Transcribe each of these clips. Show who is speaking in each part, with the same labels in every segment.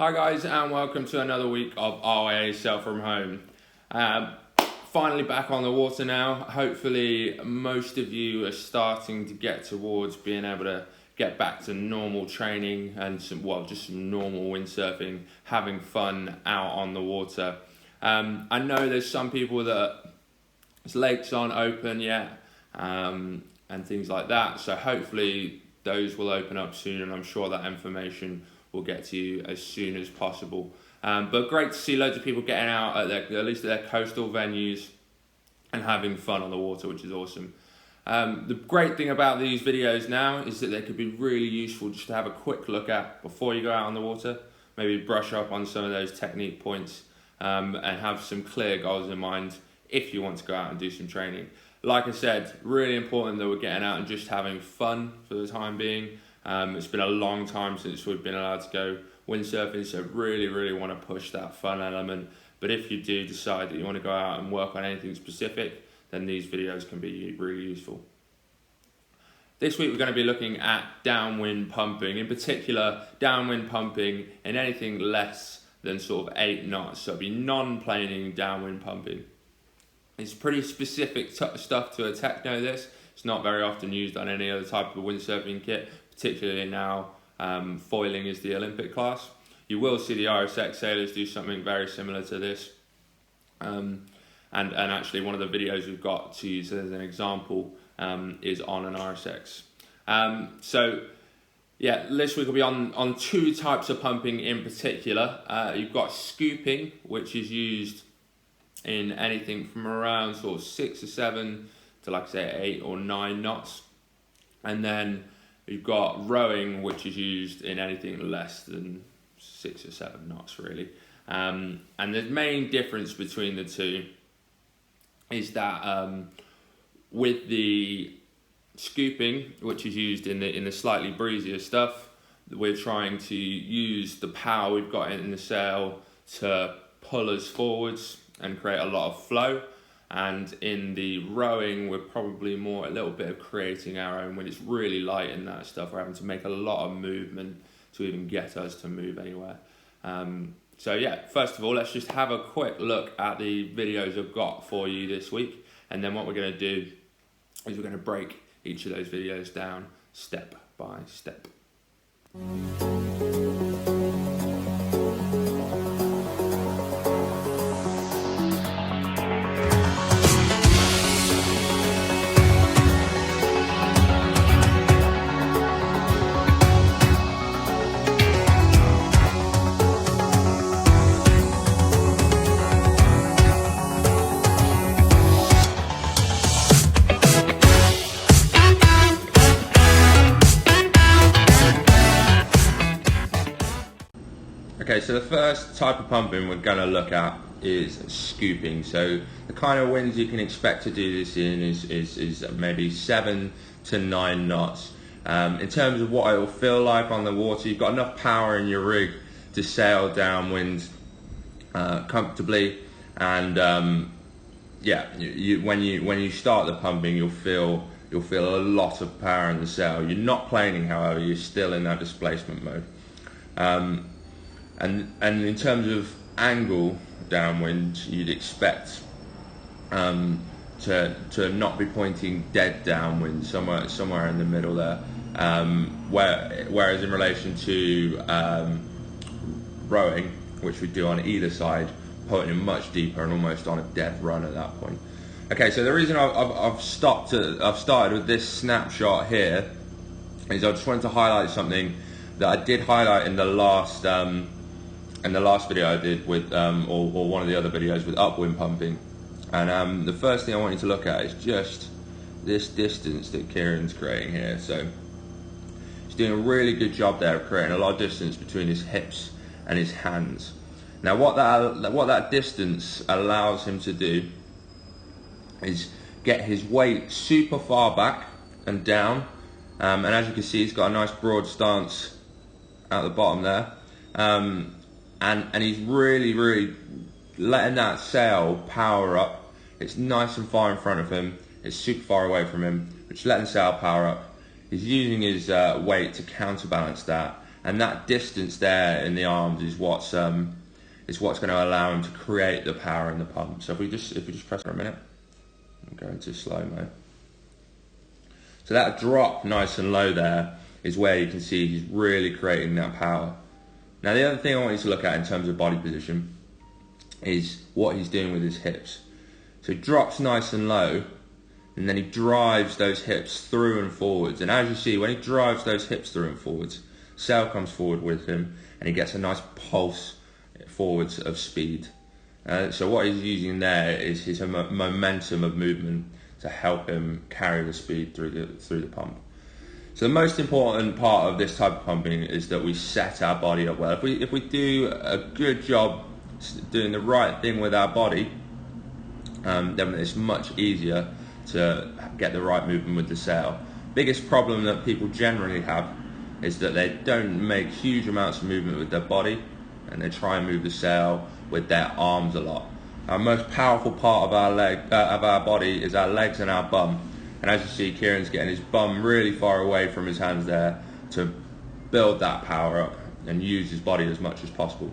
Speaker 1: Hi guys, and welcome to another week of RYA Sell From Home. Finally back on the water now. Hopefully most of you are starting to get towards being able to get back to normal training and just some normal windsurfing, having fun out on the water. I know there's some people that lakes aren't open yet and things like that, so hopefully those will open up soon, and I'm sure that information will get to you as soon as possible. But great to see loads of people getting out at least at their coastal venues and having fun on the water, which is awesome. The great thing about these videos now is that they could be really useful just to have a quick look at before you go out on the water, maybe brush up on some of those technique points and have some clear goals in mind if you want to go out and do some training. Like I said, really important that we're getting out and just having fun for the time being. It's been a long time since we've been allowed to go windsurfing, so really want to push that fun element. But if you do decide that you want to go out and work on anything specific, then these videos can be really useful. This week we're going to be looking at downwind pumping, in particular downwind pumping in anything less than sort of 8 knots, so it'll be non-planing downwind pumping. It's pretty specific stuff to a techno this. It's not very often used on any other type of windsurfing kit, particularly now foiling is the Olympic class. You will see the RSX sailors do something very similar to this. And actually one of the videos we've got to use as an example is on an RSX. So yeah, this week will be on 2 types of pumping in particular. You've got scooping, which is used in anything from around sort of 6 or 7 to, like I say, 8 or 9 knots. And then you've got rowing, which is used in anything less than 6 or 7 knots, really. And the main difference between the two is that with the scooping, which is used in the slightly breezier stuff, we're trying to use the power we've got in the sail to pull us forwards and create a lot of flow. And in the rowing, we're probably more a little bit of creating our own. When it's really light in that stuff, we're having to make a lot of movement to even get us to move anywhere. So yeah, first of all, let's just have a quick look at the videos I've got for you this week. And then what we're going to do is we're going to break each of those videos down step by step. Okay, so the first type of pumping we're going to look at is scooping. So the kind of winds you can expect to do this in is maybe 7 to 9 knots. In terms of what it will feel like on the water, you've got enough power in your rig to sail downwind comfortably, and yeah, when you start the pumping, you'll feel a lot of power in the sail. You're not planing, however, you're still in that displacement mode. And in terms of angle downwind, you'd expect to not be pointing dead downwind, somewhere in the middle there. Whereas in relation to rowing, which we do on either side, pointing much deeper and almost on a dead run at that point. Okay, so the reason I've started with this snapshot here is I just wanted to highlight something that I did highlight in the last video I did with, or one of the other videos with upwind pumping. And the first thing I want you to look at is just this distance that Kieran's creating here. So he's doing a really good job there of creating a lot of distance between his hips and his hands. Now what that distance allows him to do is get his weight super far back and down. And as you can see, he's got a nice broad stance at the bottom there. And he's really letting that sail power up. It's nice and far in front of him. It's super far away from him, which is letting the sail power up. He's using his weight to counterbalance that, and that distance there in the arms is what's going to allow him to create the power in the pump. So if we just press for a minute, and go into slow mo. So that drop nice and low there is where you can see he's really creating that power. Now the other thing I want you to look at in terms of body position is what he's doing with his hips. So he drops nice and low, and then he drives those hips through and forwards. And as you see, when he drives those hips through and forwards, sail comes forward with him, and he gets a nice pulse forwards of speed. So what he's using there is his momentum of movement to help him carry the speed through the pump. So the most important part of this type of pumping is that we set our body up well. If we do a good job doing the right thing with our body, then it's much easier to get the right movement with the sail. Biggest problem that people generally have is that they don't make huge amounts of movement with their body, and they try and move the sail with their arms a lot. Our most powerful part of our body is our legs and our bum. And as you see, Kieran's getting his bum really far away from his hands there to build that power up and use his body as much as possible.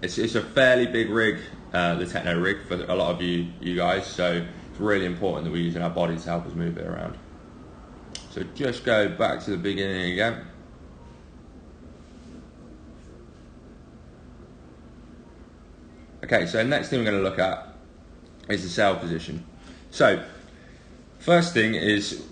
Speaker 1: It's a fairly big rig, the Techno rig, for a lot of you guys, so it's really important that we're using our body to help us move it around. So just go back to the beginning again. Okay, so next thing we're going to look at is the sail position. So first thing is,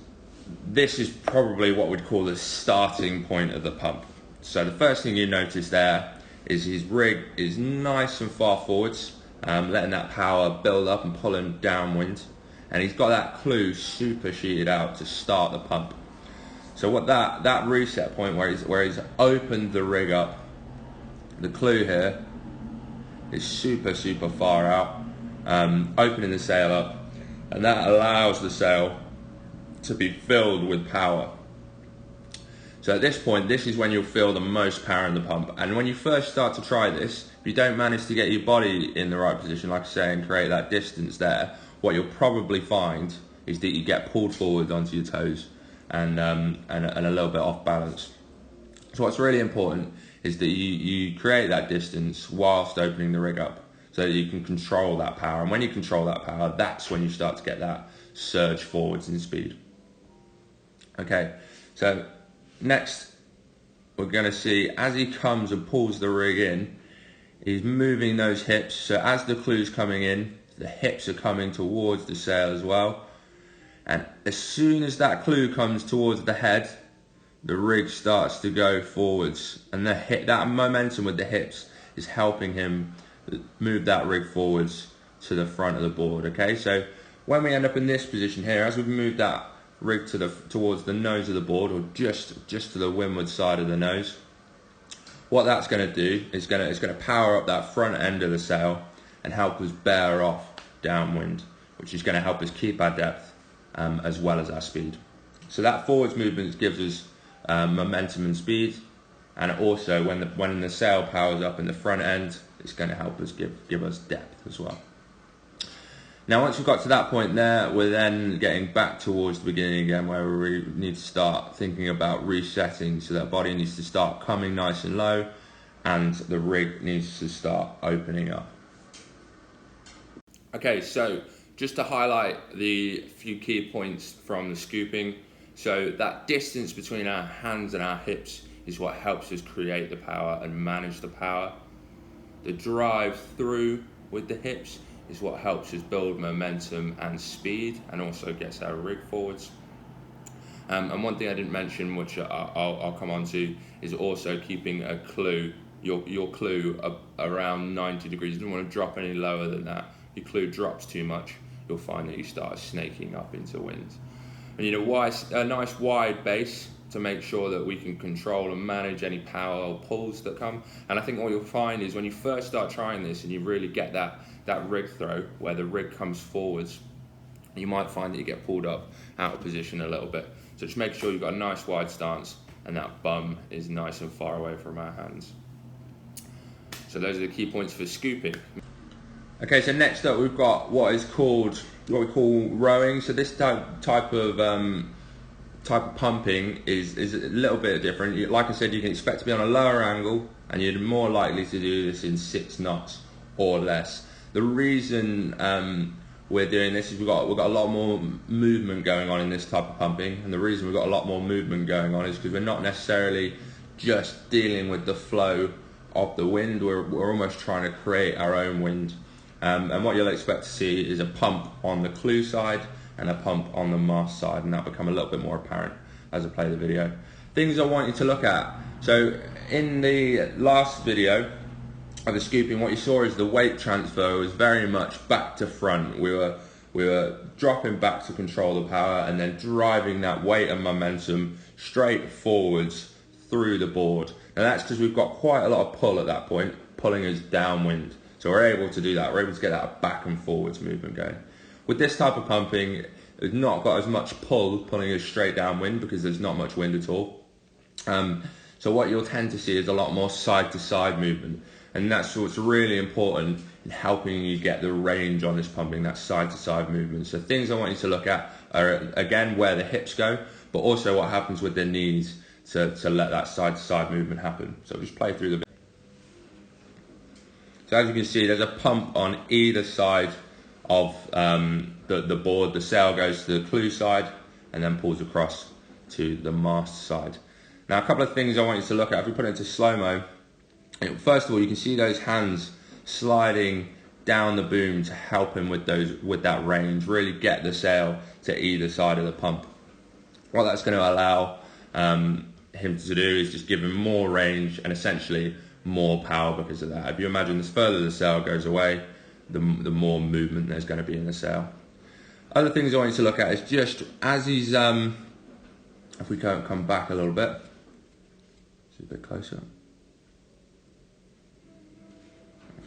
Speaker 1: this is probably what we'd call the starting point of the pump. So the first thing you notice there is his rig is nice and far forwards, letting that power build up and pull him downwind, and he's got that clue super sheeted out to start the pump. So what that reset point where he's opened the rig up, the clue here is super far out, opening the sail up, and that allows the sail to be filled with power. So at this point, this is when you'll feel the most power in the pump. And when you first start to try this, if you don't manage to get your body in the right position, like I say, and create that distance there, what you'll probably find is that you get pulled forward onto your toes and a little bit off balance. So what's really important is that you create that distance whilst opening the rig up, so that you can control that power. And when you control that power, that's when you start to get that surge forwards in speed. Okay, so next we're going to see, as he comes and pulls the rig in, he's moving those hips. So as the clue's coming in, the hips are coming towards the sail as well. And as soon as that clue comes towards the head, the rig starts to go forwards, and that momentum with the hips is helping him move that rig forwards to the front of the board. Okay, so when we end up in this position here, as we've moved that rig towards the nose of the board, or just to the windward side of the nose, what that's going to do is it's going to power up that front end of the sail and help us bear off downwind, which is going to help us keep our depth as well as our speed. So that forwards movement gives us momentum and speed, and also when the sail powers up in the front end, it's going to help us give us depth as well. Now once we've got to that point there, we're then getting back towards the beginning again, where we need to start thinking about resetting. So that body needs to start coming nice and low, and the rig needs to start opening up. Okay, so just to highlight the few key points from the scooping. So that distance between our hands and our hips is what helps us create the power and manage the power. The drive through with the hips is what helps us build momentum and speed, and also gets our rig forwards. And one thing I didn't mention, which I'll come on to, is also keeping a clue, your clue around 90 degrees. You don't want to drop any lower than that. If your clue drops too much, you'll find that you start snaking up into wind. And a nice wide base to make sure that we can control and manage any power or pulls that come. And I think what you'll find is when you first start trying this and you really get that rig throw, where the rig comes forwards, you might find that you get pulled up out of position a little bit. So just make sure you've got a nice wide stance and that bum is nice and far away from our hands. So those are the key points for scooping. Okay, so next up we've got what we call rowing. So this type of
Speaker 2: type of pumping is a little bit different. Like I said, you can expect to be on a lower angle, and you're more likely to do this in 6 knots or less. The reason we're doing this is we've got a lot more movement going on in this type of pumping, and the reason we've got a lot more movement going on is because we're not necessarily just dealing with the flow of the wind. We're almost trying to create our own wind, and what you'll expect to see is a pump on the clew side and a pump on the mast side, and that'll become a little bit more apparent as I play the video. Things I want you to look at. So in the last video of the scooping, what you saw is the weight transfer was very much back to front. We were dropping back to control the power and then driving that weight and momentum straight forwards through the board. Now that's because we've got quite a lot of pull at that point, pulling us downwind. So we're able to do that. We're able to get that back and forwards movement going. With this type of pumping, it's not got as much pull pulling us straight downwind because there's not much wind at all. So what you'll tend to see is a lot more side to side movement, and that's what's really important in helping you get the range on this pumping, that side to side movement. So things I want you to look at are, again, where the hips go, but also what happens with the knees to let that side to side movement happen. So just play through the video. So as you can see, there's a pump on either side of the board. The sail goes to the clew side and then pulls across to the mast side. Now a couple of things I want you to look at. If we put it into slow-mo, first of all, you can see those hands sliding down the boom to help him with that range, really get the sail to either side of the pump. What that's going to allow him to do is just give him more range and essentially more power because of that. If you imagine, the further the sail goes away, the more movement there's going to be in the sail. Other things I want you to look at is just as he's, if we come back a little bit, see a bit closer,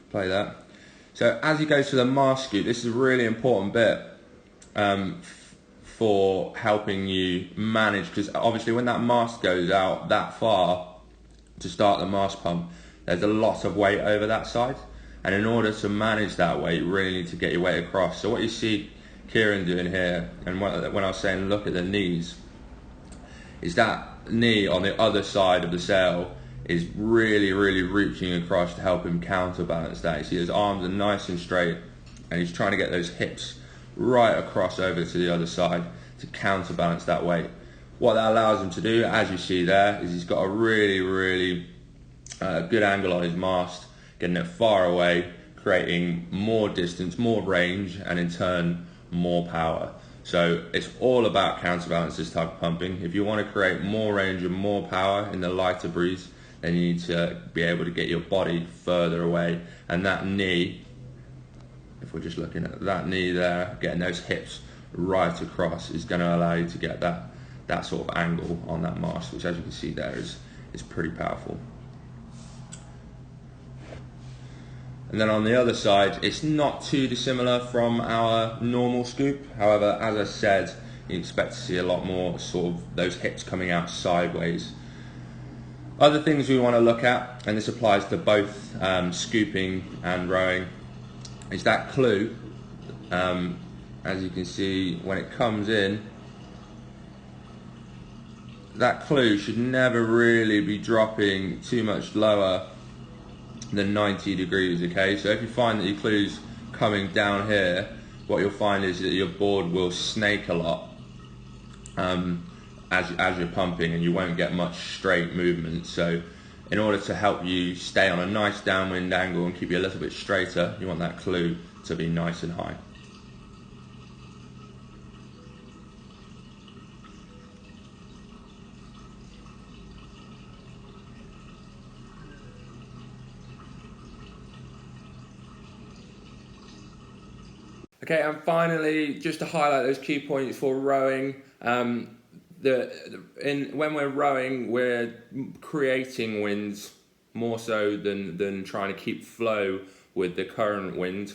Speaker 2: play that. So as he goes to the mast scoop, this is a really important bit for helping you manage, because obviously when that mast goes out that far to start the mast pump, there's a lot of weight over that side, and in order to manage that weight, you really need to get your weight across. So what you see Kieran doing here, and when I was saying look at the knees, is that knee on the other side of the sail is really reaching across to help him counterbalance that. You see his arms are nice and straight, and he's trying to get those hips right across over to the other side to counterbalance that weight. What that allows him to do, as you see there, is he's got a really good angle on his mast, getting it far away, creating more distance, more range, and in turn more power. So it's all about counterbalance, this type of pumping. If you want to create more range and more power in the lighter breeze, then you need to be able to get your body further away, and that knee, if we're just looking at that knee there, getting those hips right across is going to allow you to get that sort of angle on that mast, which as you can see there is pretty powerful. And then on the other side, it's not too dissimilar from our normal scoop. However, as I said, you expect to see a lot more sort of those hips coming out sideways. Other things we want to look at, and this applies to both scooping and rowing, is that clew. As you can see, when it comes in, that clew should never really be dropping too much lower than 90 degrees, okay? So if you find that your clew's coming down here, what you'll find is that your board will snake a lot as you're pumping, and you won't get much straight movement. So in order to help you stay on a nice downwind angle and keep you a little bit straighter, you want that clew to be nice and high.
Speaker 1: Okay, and finally, just to highlight those key points for rowing, when we're rowing, we're creating winds more so than trying to keep flow with the current wind.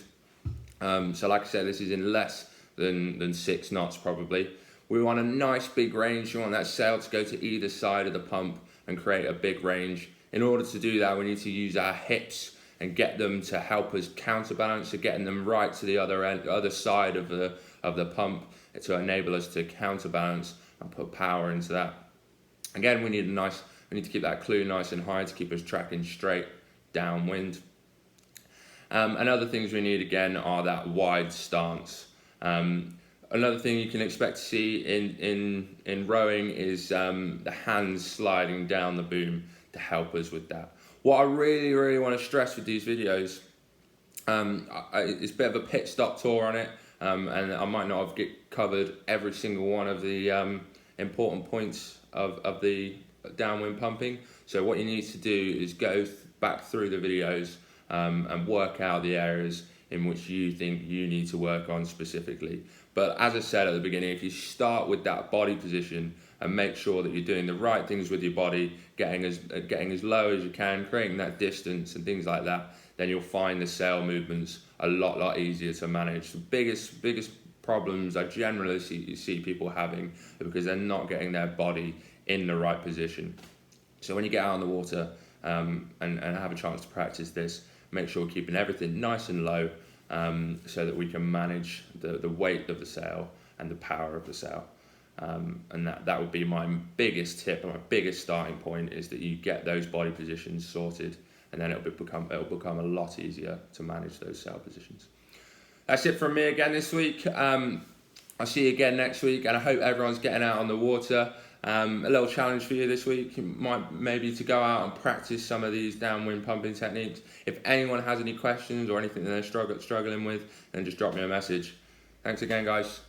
Speaker 1: So like I said, this is in less than 6 knots probably. We want a nice big range. We want that sail to go to either side of the pump and create a big range. In order to do that, we need to use our hips and get them to help us counterbalance, so getting them right to the other side of the pump to enable us to counterbalance and put power into that. Again, we need to keep that clue nice and high to keep us tracking straight downwind. And other things we need again are that wide stance. Another thing you can expect to see in rowing is the hands sliding down the boom to help us with that. What I really want to stress with these videos, it's a bit of a pit stop tour on it, and I might not have covered every single one of the important points of the downwind pumping. So what you need to do is go back through the videos and work out the areas in which you think you need to work on specifically. But as I said at the beginning, if you start with that body position and make sure that you're doing the right things with your body, getting as low as you can, creating that distance and things like that, then you'll find the sail movements a lot easier to manage. The biggest problems I generally see people having are because they're not getting their body in the right position. So when you get out on the water and have a chance to practice this, make sure we're keeping everything nice and low, so that we can manage the weight of the sail and the power of the sail. And that would be my biggest tip and my biggest starting point, is that you get those body positions sorted, and then it'll become a lot easier to manage those sail positions. That's it from me again this week. I'll see you again next week, and I hope everyone's getting out on the water. A little challenge for you this week might maybe to go out and practice some of these downwind pumping techniques. If anyone has any questions or anything that they're struggling with, then just drop me a message. Thanks again, guys.